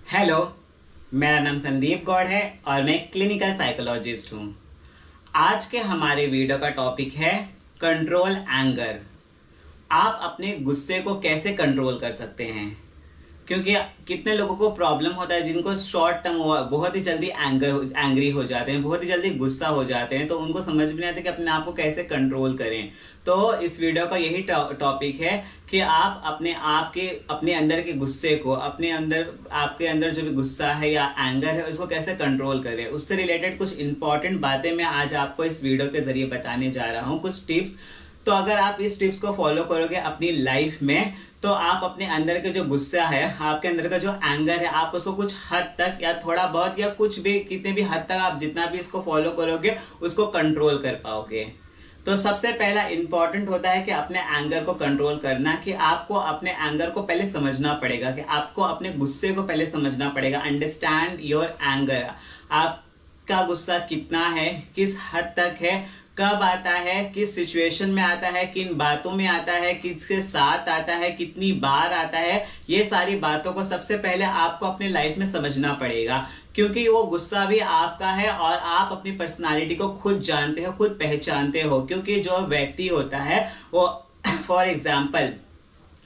Hello. मेरा नाम संदीप गौड़ है और मैं क्लिनिकल साइकोलॉजिस्ट हूँ। आज के हमारे वीडियो का टॉपिक है कंट्रोल एंगर। आप अपने गुस्से को कैसे कंट्रोल कर सकते हैं, क्योंकि कितने लोगों को प्रॉब्लम होता है जिनको शॉर्ट टर्म बहुत ही जल्दी एंग्री हो जाते हैं, बहुत ही जल्दी गुस्सा हो जाते हैं, तो उनको समझ में नहीं आता कि अपने आप को कैसे कंट्रोल करें। तो इस वीडियो का यही टॉपिक है कि आप अपने अंदर के गुस्से को, आपके अंदर जो भी गुस्सा है या एंगर है उसको कैसे कंट्रोल करें। उससे रिलेटेड कुछ इंपॉर्टेंट बातें मैं आज आपको इस वीडियो के जरिए बताने जा रहा हूँ, कुछ टिप्स। तो अगर आप इस टिप्स को फॉलो करोगे अपनी लाइफ में, तो आप अपने अंदर के जो गुस्सा है, आपके अंदर का जो एंगर है, आप उसको कुछ हद तक या थोड़ा बहुत या कुछ भी, कितने भी हद तक आप जितना भी इसको फॉलो करोगे उसको कंट्रोल कर पाओगे। तो सबसे पहला इंपॉर्टेंट होता है कि अपने एंगर को कंट्रोल करना, कि आपको अपने एंगर को पहले समझना पड़ेगा, कि आपको अपने गुस्से को पहले समझना पड़ेगा। Understand your anger. आपका गुस्सा कितना है, किस हद तक है, कब आता है, किस सिचुएशन में आता है, किन बातों में आता है, किसके साथ आता है, कितनी बार आता है। ये सारी बातों को सबसे पहले आपको अपने लाइफ में समझना पड़ेगा, क्योंकि वो गुस्सा भी आपका है और आप अपनी पर्सनालिटी को खुद जानते हो, खुद पहचानते हो। क्योंकि जो व्यक्ति होता है वो फॉर एग्जाम्पल,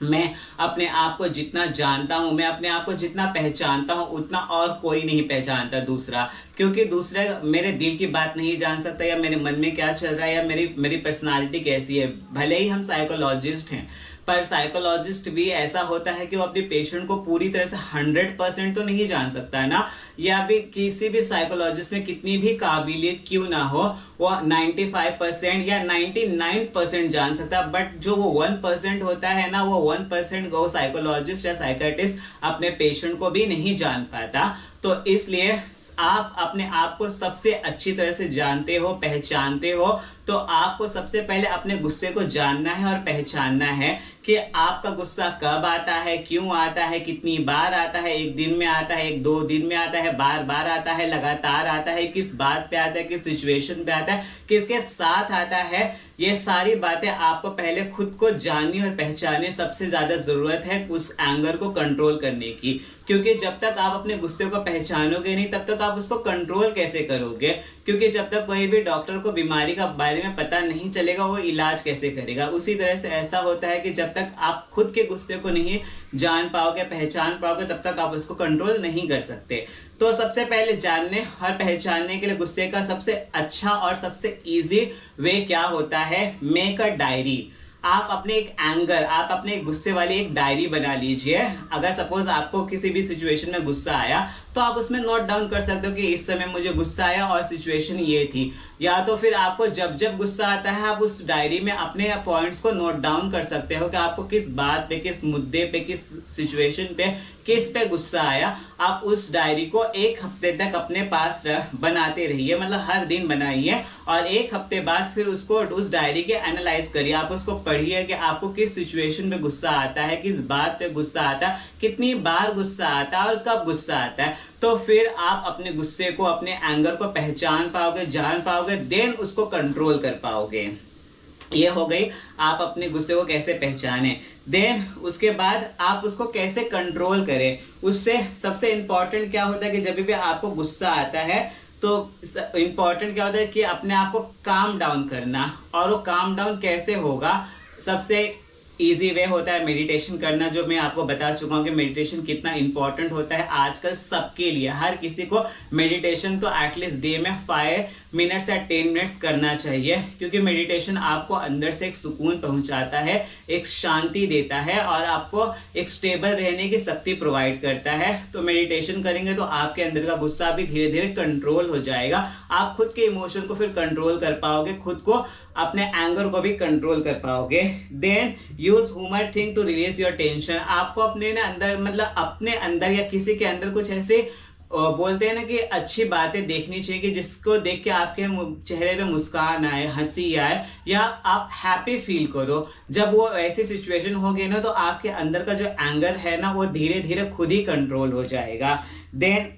मैं अपने आप को जितना जानता हूं, मैं अपने आप को जितना पहचानता हूं, उतना और कोई नहीं पहचानता दूसरा। क्योंकि दूसरे मेरे दिल की बात नहीं जान सकता, या मेरे मन में क्या चल रहा है, या मेरी पर्सनालिटी कैसी है। भले ही हम साइकोलॉजिस्ट हैं, पर साइकोलॉजिस्ट भी ऐसा होता है कि वो अपने पेशेंट को पूरी तरह से 100% तो नहीं जान सकता है ना। या भी किसी भी साइकोलॉजिस्ट में कितनी भी काबिलियत क्यों ना हो, वो 95% या 99% जान सकता है। बट जो वो 1% होता है ना, वो 1% वो साइकोलॉजिस्ट या साइकेट्रिस्ट अपने पेशेंट को भी नहीं जान पाता। तो इसलिए आप अपने आप को सबसे अच्छी तरह से जानते हो, पहचानते हो, तो आपको सबसे पहले अपने गुस्से को जानना है और पहचानना है कि आपका गुस्सा कब आता है, क्यों आता है, कितनी बार आता है। एक दिन में आता है, एक दो दिन में आता है, बार बार आता है, लगातार आता है, किस बात पे आता है, किस सिचुएशन पे आता है, किसके साथ आता है। ये सारी बातें आपको पहले खुद को जाननी और पहचानने सबसे ज्यादा जरूरत है उस एंगर को कंट्रोल करने की। क्योंकि जब तक आप अपने गुस्से को पहचानोगे नहीं, तब तक आप उसको कंट्रोल कैसे करोगे। क्योंकि जब तक कोई भी डॉक्टर को बीमारी का बारे में पता नहीं चलेगा, वो इलाज कैसे करेगा। उसी तरह से ऐसा होता है कि जब तक आप खुद के गुस्से को नहीं जान पाओगे, पहचान पाओगे, तब तक आप उसको कंट्रोल नहीं कर सकते। तो सबसे पहले जानने और पहचानने के लिए गुस्से का सबसे अच्छा और सबसे इजी वे क्या होता है, मेक अ डायरी। आप अपने गुस्से वाली एक डायरी बना लीजिए। अगर सपोज आपको किसी भी सिचुएशन में गुस्सा आया, तो आप उसमें नोट डाउन कर सकते हो कि इस समय मुझे गुस्सा आया और सिचुएशन ये थी। या तो फिर आपको जब जब गुस्सा आता है, आप उस डायरी में अपने पॉइंट्स को नोट डाउन कर सकते हो कि आपको किस बात पे, किस मुद्दे पे, किस सिचुएशन पे, किस पे गुस्सा आया। आप उस डायरी को एक हफ्ते तक अपने पास बनाते रहिए, मतलब हर दिन बनाइए, और एक हफ्ते बाद फिर उस डायरी के एनालाइज करिए। आप उसको पढ़िए कि आपको किस सिचुएशन पे गुस्सा आता है, किस बात पे गुस्सा आता है, कितनी बार गुस्सा आता है और कब गुस्सा आता है। तो फिर आप अपने गुस्से को, अपने एंगर को पहचान पाओगे, जान पाओगे, देन उसको कंट्रोल कर पाओगे। ये हो गई आप अपने गुस्से को कैसे पहचाने। देन उसके बाद आप उसको कैसे कंट्रोल करें। उससे सबसे इंपॉर्टेंट क्या होता है कि जब भी आपको गुस्सा आता है, तो इंपॉर्टेंट क्या होता है कि अपने आप को काम डाउन करना। और वो काम डाउन कैसे होगा, सबसे इजी वे होता है मेडिटेशन करना, जो मैं आपको बता चुका हूं कि मेडिटेशन कितना इंपॉर्टेंट होता है आजकल सबके लिए। हर किसी को मेडिटेशन तो एटलीस्ट डे में 5 मिनट्स या 10 मिनट्स करना चाहिए। क्योंकि मेडिटेशन आपको अंदर से एक सुकून पहुंचाता है, एक शांति देता है, और आपको एक स्टेबल रहने की शक्ति प्रोवाइड करता है। तो मेडिटेशन करेंगे तो आपके अंदर का गुस्सा भी धीरे धीरे कंट्रोल हो जाएगा। आप खुद के इमोशन को फिर कंट्रोल कर पाओगे, खुद को, अपने एंगर को भी कंट्रोल कर पाओगे। Then use humour thing to release your tension. आपको अपने अंदर, मतलब अपने अंदर या किसी के अंदर कुछ ऐसे बोलते हैं ना कि अच्छी बातें देखनी चाहिए, कि जिसको देख के आपके चेहरे पे मुस्कान आए, हंसी आए, या आप हैप्पी फील करो। जब वो ऐसी सिचुएशन होगी ना, तो आपके अंदर का जो एंगर है ना, वो धीरे धीरे खुद ही कंट्रोल हो जाएगा। देन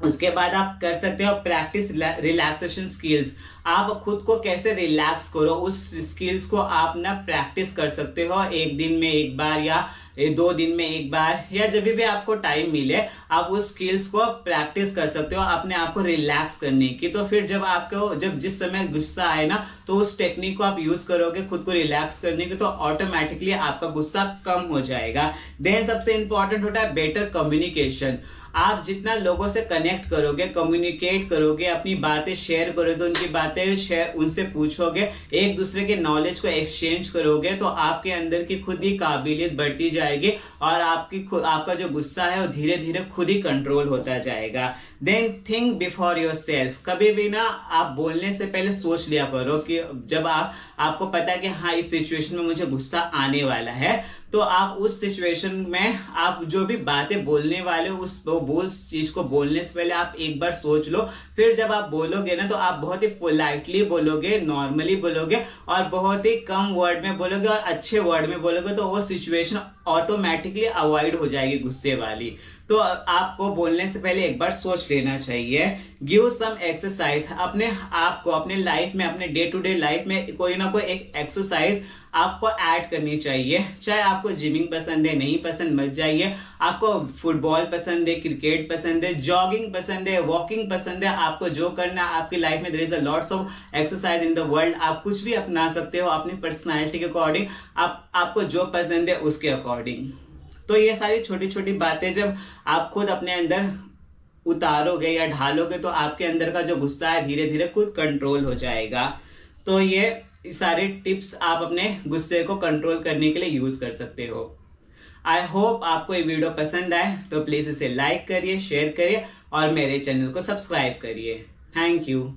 उसके बाद आप कर सकते हो प्रैक्टिस रिलैक्सेशन स्किल्स। आप खुद को कैसे रिलैक्स करो, उस स्किल्स को आप ना प्रैक्टिस कर सकते हो। एक दिन में एक बार या 2 दिन में एक बार या जब भी आपको टाइम मिले आप उस स्किल्स को प्रैक्टिस कर सकते हो अपने आप को रिलैक्स करने की। तो फिर जब जिस समय गुस्सा आए ना तो उस टेक्निक को आप यूज करोगे खुद को रिलैक्स करने की, तो ऑटोमेटिकली आपका गुस्सा कम हो जाएगा। देन सबसे इंपॉर्टेंट होता है बेटर कम्युनिकेशन। आप जितना लोगों से कनेक्ट करोगे, कम्युनिकेट करोगे, अपनी बातें शेयर करोगे, उनकी बातें शेयर उनसे पूछोगे, एक दूसरे के नॉलेज को एक्सचेंज करोगे, तो आपके अंदर की खुद ही काबिलियत बढ़ती जाएगी और आपका जो गुस्सा है वो धीरे धीरे खुद ही कंट्रोल होता जाएगा। Then think before your self. कभी भी ना आप बोलने से पहले सोच लिया करो कि जब आपको पता है कि हाँ इस सिचुएशन में मुझे गुस्सा आने वाला है, तो आप उस सिचुएशन में आप जो भी बातें बोलने वाले उस चीज को बोलने से पहले आप एक बार सोच लो। फिर जब आप बोलोगे ना तो आप बहुत ही पोलाइटली बोलोगे, नॉर्मली बोलोगे और बहुत ही कम वर्ड में बोलोगे और अच्छे वर्ड में बोलोगे, तो वो सिचुएशन ऑटोमेटिकली अवॉइड हो जाएगी गुस्से वाली। तो आपको बोलने से पहले एक बार सोच लेना चाहिए। Give some exercise. अपने आप को अपने लाइफ में, अपने डे टू डे लाइफ में कोई ना कोई एक एक्सरसाइज आपको ऐड करनी चाहिए। चाहे आपको जिमिंग पसंद है, नहीं पसंद मत जाइए। आपको फुटबॉल पसंद है, क्रिकेट पसंद है, जॉगिंग पसंद है, वॉकिंग पसंद है, आपको जो करना है आपकी लाइफ में, there is a lots of exercise in the world. आप कुछ भी अपना सकते हो अपनी पर्सनालिटी के अकॉर्डिंग, आपको जो पसंद है उसके अकॉर्डिंग। तो ये सारी छोटी छोटी बातें जब आप खुद अपने अंदर उतारोगे या ढालोगे तो आपके अंदर का जो गुस्सा है धीरे धीरे खुद कंट्रोल हो जाएगा। तो ये सारे टिप्स आप अपने गुस्से को कंट्रोल करने के लिए यूज कर सकते हो। आई होप आपको ये वीडियो पसंद आए, तो प्लीज इसे लाइक करिए, शेयर करिए और मेरे चैनल को सब्सक्राइब करिए। Thank you.